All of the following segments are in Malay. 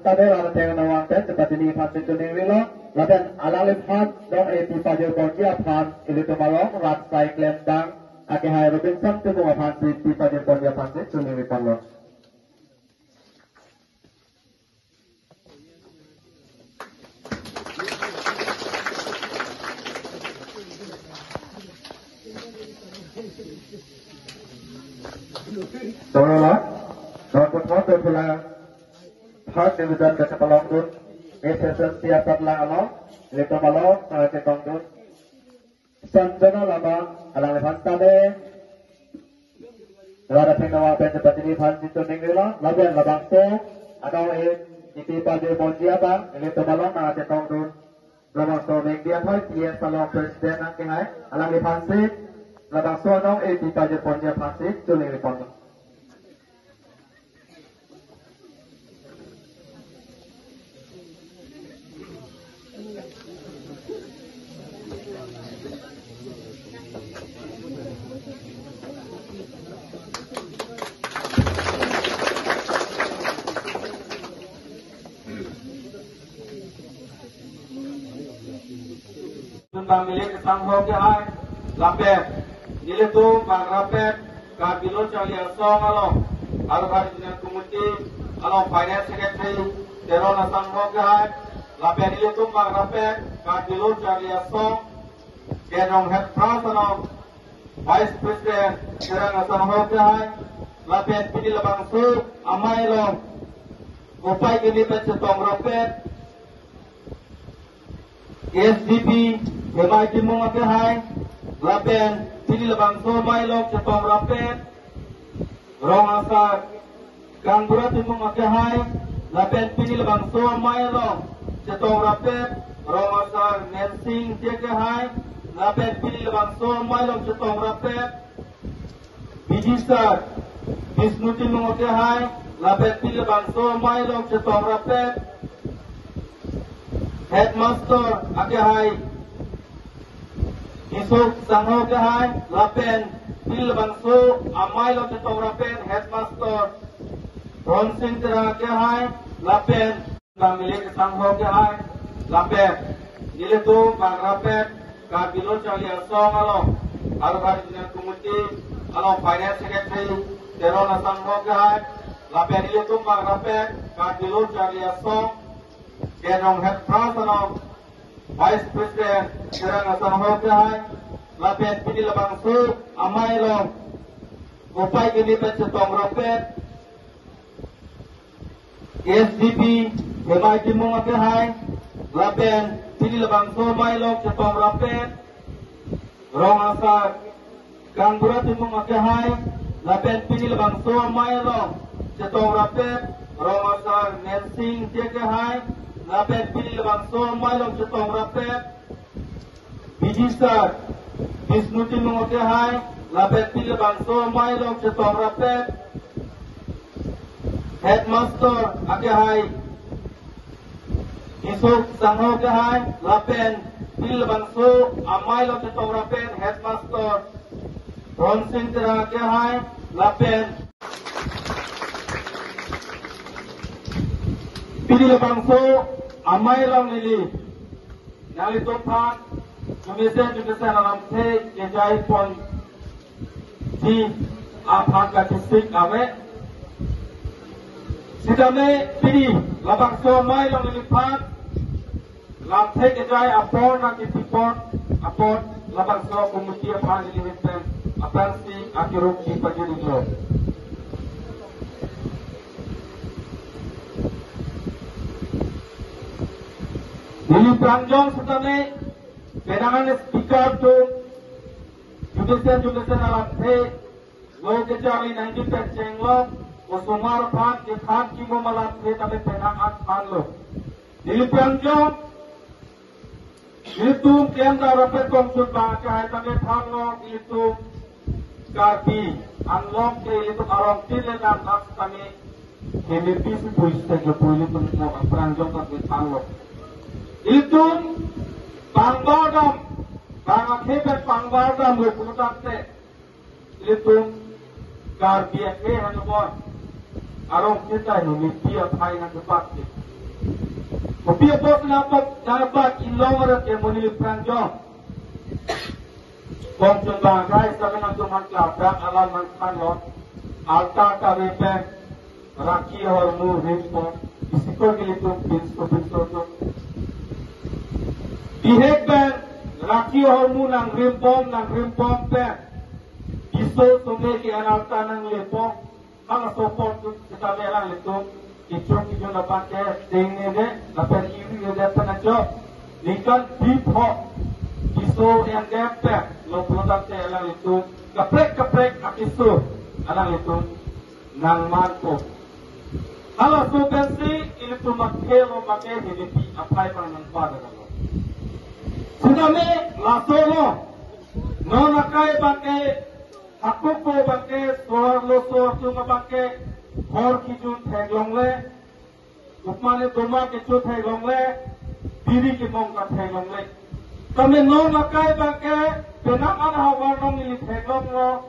Tadi ada dengan awak dan seperti ini pasti tuning wilo. Lalu alang lepas dong eti pajar bonji apan ini tu malong rat sai klendang ake hai Robinson tu mau apan eti pajar bonji apan tu tuning wilo lo. Tolong lah, kalau pun tu pula. Hak diwujud ke sepalong dun, session tiap lang along, leto malong, ketong dun. Sanjana lama, alang lepas tade. Lada pengawa pen seperti ini fansi tuning wilo, labian labang tu, atau iti pada bonji abang, leto malong, ketong dun. Labang tu ning dia thoi, tiap salong presiden nak kehai, alang lepas si, labang tu nong iti pada bonji fansi tuning wilo. Bang milik sangho ke hai lapet nile tu bang rapet ka bilo chali asong alo alo kari jinan kumuti alo finance secretary terona sangho ke hai lapet nile tu bang rapet ka bilo chali asong kenong head president vice president terona sangho ke hai lapet pini labang su amai lo upai kini pencetong rapet SDP Hemai timung ake hai, lapen pili labang so mai lok cetong rapet, rong asar kanggura timung ake hai, lapen pili labang so mai lok cetong rapet, rong asar nensing ceke hai, lapen pili labang so mai lok cetong rapet, bijisar Visnu timung ake hai, lapen pili labang so mai lok cetong rapet, headmaster ake hai. Isuk sangho ke hai, lapen pil bangsu amai lo ketong rapen headmaster Ronsing tera ke hai, lapen bang milik sangho ke hai, lapen nile tu bang rapen ka bilo chali asong alo kari jinan kumuti alo finance secretary terona sangho ke hai, lapen nile tu bang rapen ka bilo chali asong kenong head president vice president terang asam hoke hai lapet pini labang su amai lo upai kini pencetong rapet SDP hemai timung ake hai lapen pini labang su amai lo cetong rapet rong asar kanggura timung ake hai lapen pini labang su amai lo cetong rapet rong asar nensing ceke hai lapet pili labang so mai long cetong rapet bijisar Visnu timung ake hai lapet pili labang so mai long cetong rapet headmaster ake hai isuk sangho ke hai lapen pili labang so amai long cetong rapet headmaster Ronsing tera ke hai lapen pili labang so amai long lili nali topan jumisen alam the jai pon di apan ka district ame sidame pili labang so amai long lili pan lam the jai apon na kitipon apon labang so komiti apan lili wenten apan si akiruk di pajuri jo Lili Prangjong setane pedangan speaker tu judicial alam the lo kejari 90% lo osomar phan ke phan ki mo malam the tabe pedangan phan lo Lili Prangjong itu kian darapet konsult ba ka tabe phan lo itu kaki unlock ke itu arong tile dan nak tani KBP si polis ke polis tu Prangjong ka phan lo itu pangbadam bangakhebet pangbadam ruputate itu karbiake hanubon arong kita ini pia pai na kepati. Pia bos na pop dapat ilong ada kemuni pranjong. Kong jembang kai sakan tu mantap dak alam mantanot alta karepe raki और मुंह रिंपो इसको के लिए तुम बिंसो तो बिहेक बैन राखी और मुंह नंग रिंपो पे इसो तुम्हें के अनालता नंग लेपो हम सोपो तुम kita melang letum इचो की जो नपा के देंगे ने नपर ईवी ये देता न जो निकल डीप हो इसो yang depe lo produk te elang letum kaprek akisu alang letum nang manto. Halo subensi ini tu makelo make hidupi apai panan pada kalau. Sudah me lasolo, no nakai bangke, aku ko bangke, suar lo suar tu bangke, hor kijun theglong le, upmane doma kijun theglong le, diri ki mong ka theglong le. Kami no nakai bangke, benang an hawar nong ili theglong lo,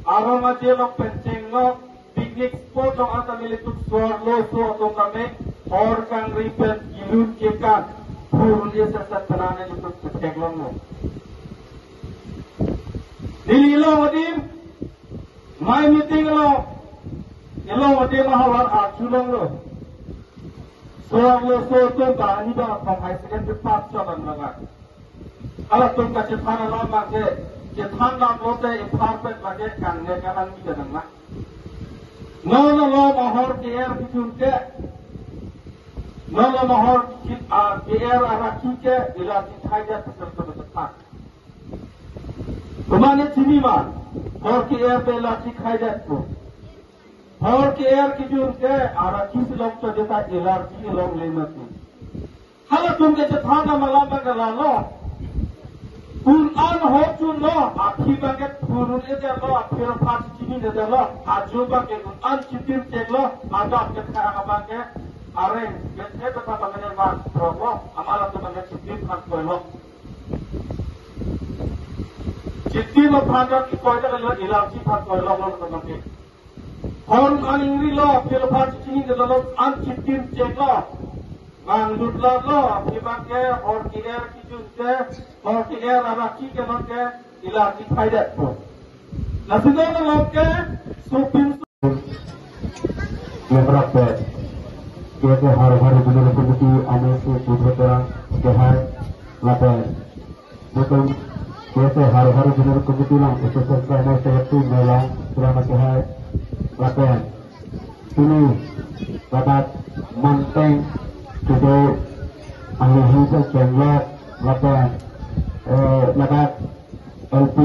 aroma jelok penceng lo. Picnic spot ang ata milituk suar lo so atong kami or kang ripen ilun kekan purun dia sasat penanan itu teglong mo dililo wadim mai meeting lo ilo wadim mahawar achulong lo suar lo so to bani ba from high secondary pass chaban laga ala tum ka chithana lo ma ke chithana lo te apartment lage kan ne kanan ki janang na no mahor ke air kijunke no mahor ke air araki ke ilati thaiga tepat tumane cinema hor ke air pe ilati khaija ko hor ke air kijunke araki silom to jeta ilati ilom lemati hala tumke thana malamba galalo un an ho chun lo akhi banget purun ete lo akhir phat chini de lo ajo banget un an chitir tek lo ada ke khara banget are ke ta ta mane ma probo amala to banget chitir phat ko lo chitir lo phat ki ko ta lo ilasi phat ko lo lo to banget hon an ingri lo akhir phat chini de lo an chitir tek lo Mang dudla lo ibangke or kier kijunke or kier araki ke manke ilati faidat po. Nasino na lomke supin yang rapat kita ke hari-hari benar begitu ane se budhata kehar lapan betul kita hari-hari benar begitu lang itu serta satu melang selama kehar lapan ini dapat manteng kita ahli hidup jangka lapan lapat LP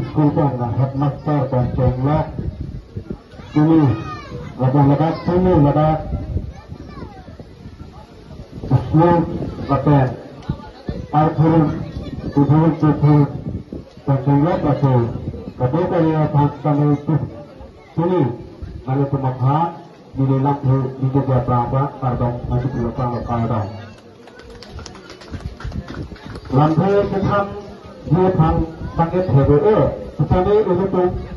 school kan headmaster dan jangka ini lapat ini lapat Islam lapan arthur tujuh dan jangka pasti kedua kali bangsa itu ini lalu pemahaman Nilai lampu di juga berapa pardon masih belum pardon. Lampu kita dia pang sangat hebat. Tetapi itu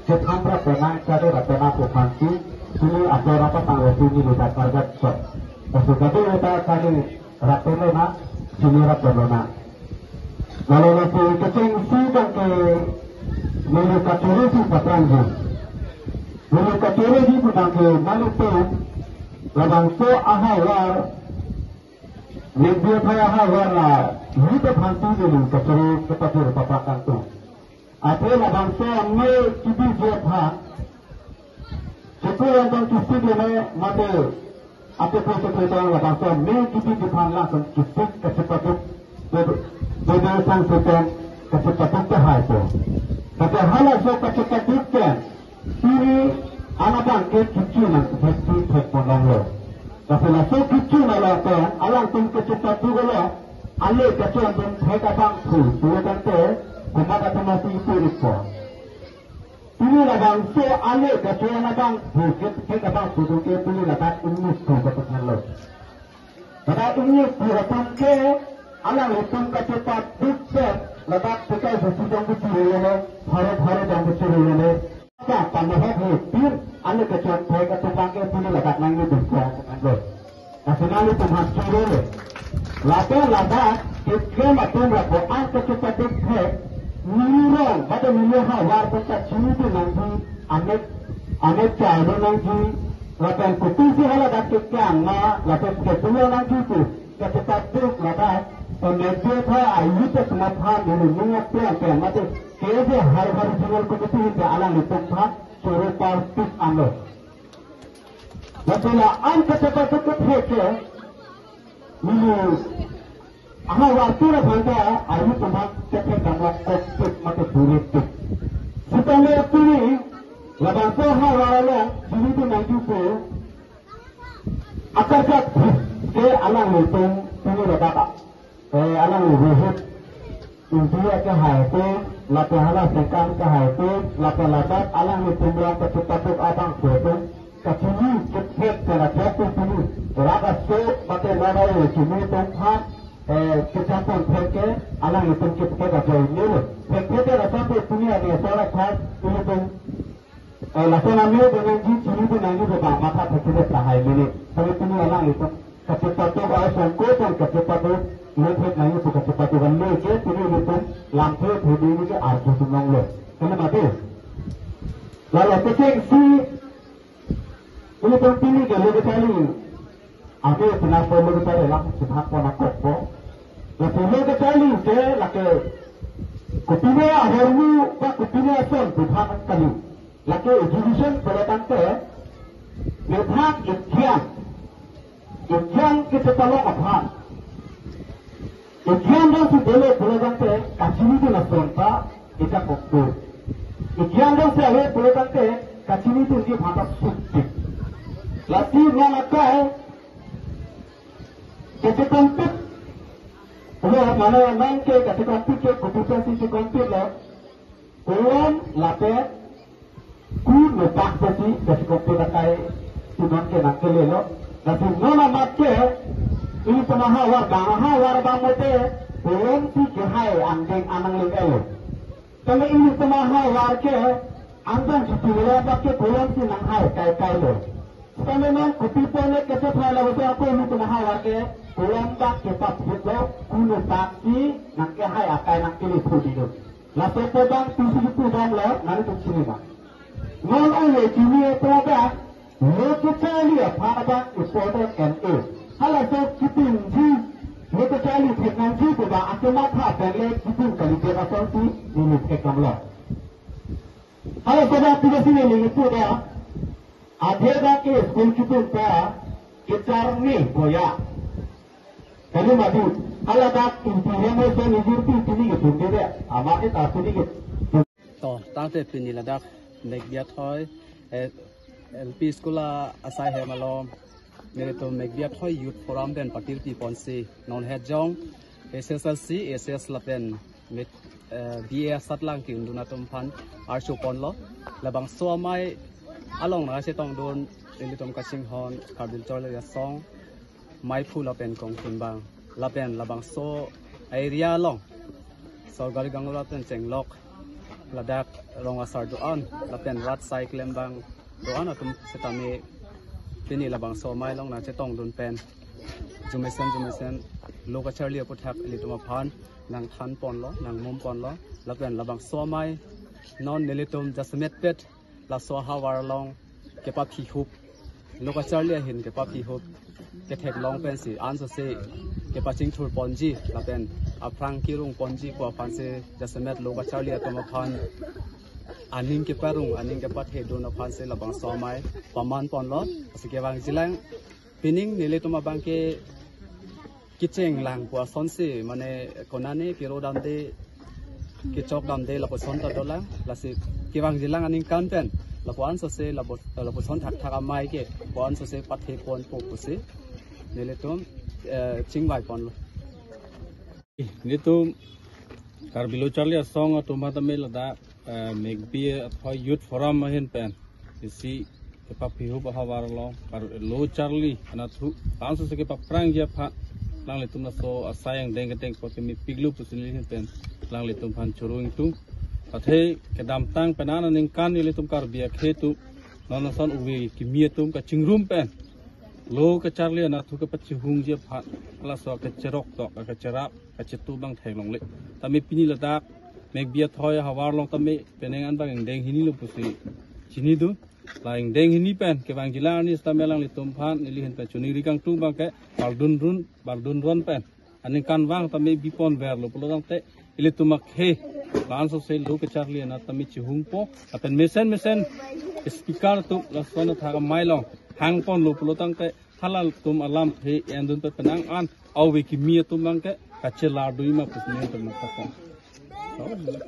kita berapa naik jadi berapa pangsi ini ada apa tanggal ini kita target shot. Tapi kita kali rapelona sini rapelona. Lalu nanti kecing sudah ke mereka tulis patrangan. Mereka kira di budang ke Maluku, labang so ahawar, negeri ahawar lah, hidup hantu dulu keceri kepada papakan tu. Apa labang so ni kibi jepha, sesuatu yang kisti dia mati, apa pun sesuatu yang labang so ni kibi jepha lah kisti kecepatan, beda sang sesuatu kecepatan cahaya tu. Tapi halah so kecepatan kan. Ini anak bangkit cucu nak pasti terpondong lo. Tapi langsung cucu nak lakukan, alang pun kecepat juga lo. Alih kecepat pun mereka bangku, dua kante, kumada masih itu ribu. Ini lah bangsu alih kecepat nak bangku, mereka bangku tu ke ini lah tak umus tu keputusan lo. Pada umus harapan ke, alang itu kecepat bukti, lepas kita sesuatu yang lo, hari-hari yang betul lo. Apa masalah itu? Ane kecil, mereka tumpangnya punya lekat Lapan lada kita makan berapa angka kita tuh milion, pada milion hawar kita cini tu nanti amet cahaya nanti lapan putih sih halah dah kita angma lapan ketua nanti tu kita tuh lada pemerintah tha ayu tu semua tha dulu mengatur apa mati kerja hari-hari jual kutu itu alang itu tha suruh partis ando. Lapan angka kita tuh kita milion Ahal waktu lah bangsa ayu tempat cepat dapat kokpit mata sulit tu. Setelah itu ni, labang so hal walau sini tu nanti tu akar kat ke alang lutung sini letak alang luhut intinya ke hal tu lapar halah sekan ke hal tu lapar letak alang lutung berapa cepat tu abang tu kacili cepat kerana tu sini berapa so mata walau sini tempat kita pun pergi alang itu kita kerja ini loh. Pergi rasa tu dunia ni soal khas ini pun lakukan ambil dengan ciri tu nanti tu bang mata terkena sahai ini. Tapi tu alang itu kecepat tu kalau sangkut dan kecepat tu lebih nanti tu kecepat tu kan lagi ini itu lampu hidup ini arju semang loh. Kenapa tu? Lalu kecil si ini pun pilih kalau kita ni. Aku pernah follow kita dalam sepak bola kopo. Lalu kita ni saya laki kupine aharmu, pak kupine asal bukan kali. Laki exhibition pada tante, lepas ikhyan kita tolong apa? Ikhyan dah sudah boleh tante kacini tu nasron pa, kita kopo. Ikhyan dah saya boleh tante kacini tu dia bahasa suci. Laki mana kau? Kita kompet, kalau mana main ke kita kompet ke keputusan si kompet lah, orang lapar, kun lepas besi kita kompet akai tuan ke nak kelelo, tapi mana macam ini pemahawar bangote, orang si kehai andeng anang lengkelo. Kalau ini pemahawar ke andeng si tulah pakai orang si nanghai kai lo. Sebenarnya kepipuan kita pernah lakukan apa ini pemahawar ke orang tak cepat betul, kuno taksi nak kehai akai nak pilih pudi. Lalu pedang tu bang lo, nanti tu sini bang. Kalau ini sini itu ada, mereka cari apa ada important NA. Kalau tu kita ini, mereka cari teknologi tu bang, akan apa balik kita kali dia asal ini tekam lo. Kalau pedang tu sini ini itu dia, ada ke school kita kita ni boya. Kalau maju, kalau tak intinya macam ni jadi ini gitu dia, amat itu tak ini gitu. Toh, tante pini ladak megbiat hoy, LP sekolah asai hemalom, mere to megbiat hoy youth forum dan parti ponsi non hejong, SSLC, SS lapen mit BA satlang king duna tumpan arsu ponlo, labang suamai along na kasi tong don ini tom kasing hon karbil chole ya song. Mai phu lapen kong timbang lapen labang so area long so gali gangula ten chenglok ladak ronga sar doan lapen rat cycle bang doan atum setame pini labang so mai long na chetong dun pen jumesen loka charli aputhak elituma phan nang than pon lo nang mum pon lo lapen labang so mai non nelitum jasmet pet la so hawar long kepa phi hup loka charli hin kepa phi hup ke thek long pen si answer se ke paching thur ponji lapen aprang kirung ponji ko panse jasmet loga charli atoma phan aning ke parung aning ke pathe don phan se labang somai paman pon lo asike bang jilang pining nile toma bangke kicheng lang ko sonse mane konane piro damde ke chok damde la poson ta dola lasi ke bang jilang aning kan pen la ko answer se la poson thak thak amai ke ko answer se pathe pon po se neletum chingwai pon lo nitum karbilo charli song atuma tamel da megbi athoy youth forum mahin pen isi kepa pihu bahawar lo kar lo charli anathu panso se kepa prang je pha lang letum na so asayang deng deng ko kemi piglu pusin pen lang letum phan churuing tu athe kedam tang penana ning kan letum kar bia khetu nona son uwi kimie tum ka chingrum pen lo ke charli na thu ke pachi hung je phat ala so ke cherok to ke cherap ke chetu bang thai long le tami pini la dak mek bia thoi hawar long tami peneng an bang deng hini lo pusi chini du laing deng hini pen ke bang jila ni stamelang li tum phan ni li hen pe chuni ri kang tu bang ke baldun ron pen aning kan wang tami bipon ver lo pulo dang te ili tumak he lan so se lo ke charli na tami chi hung po apen mesen speaker tu la so na tha mai long hang pon lo pulo tang te halal tum alam he endun pe penang an au we ki mi tum bang ke kachela duima pusne tum na